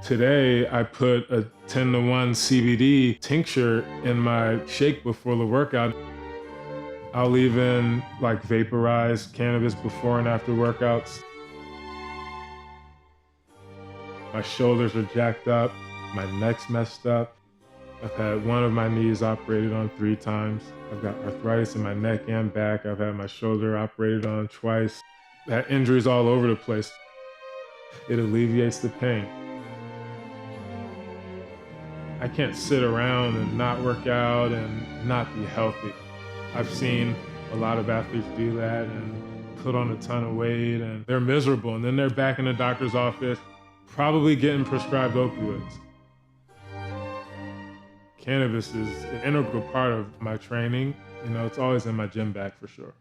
Today, I put a 10-to-1 CBD tincture in my shake before the workout. I'll even vaporize cannabis before and after workouts. My shoulders are jacked up, my neck's messed up. I've had one of my knees operated on 3 times. I've got arthritis in my neck and back. I've had my shoulder operated on twice. I had injuries all over the place. It alleviates the pain. I can't sit around and not work out and not be healthy. I've seen a lot of athletes do that and put on a ton of weight, and they're miserable, and then they're back in the doctor's office, probably getting prescribed opioids. Cannabis is an integral part of my training. It's always in my gym bag for sure.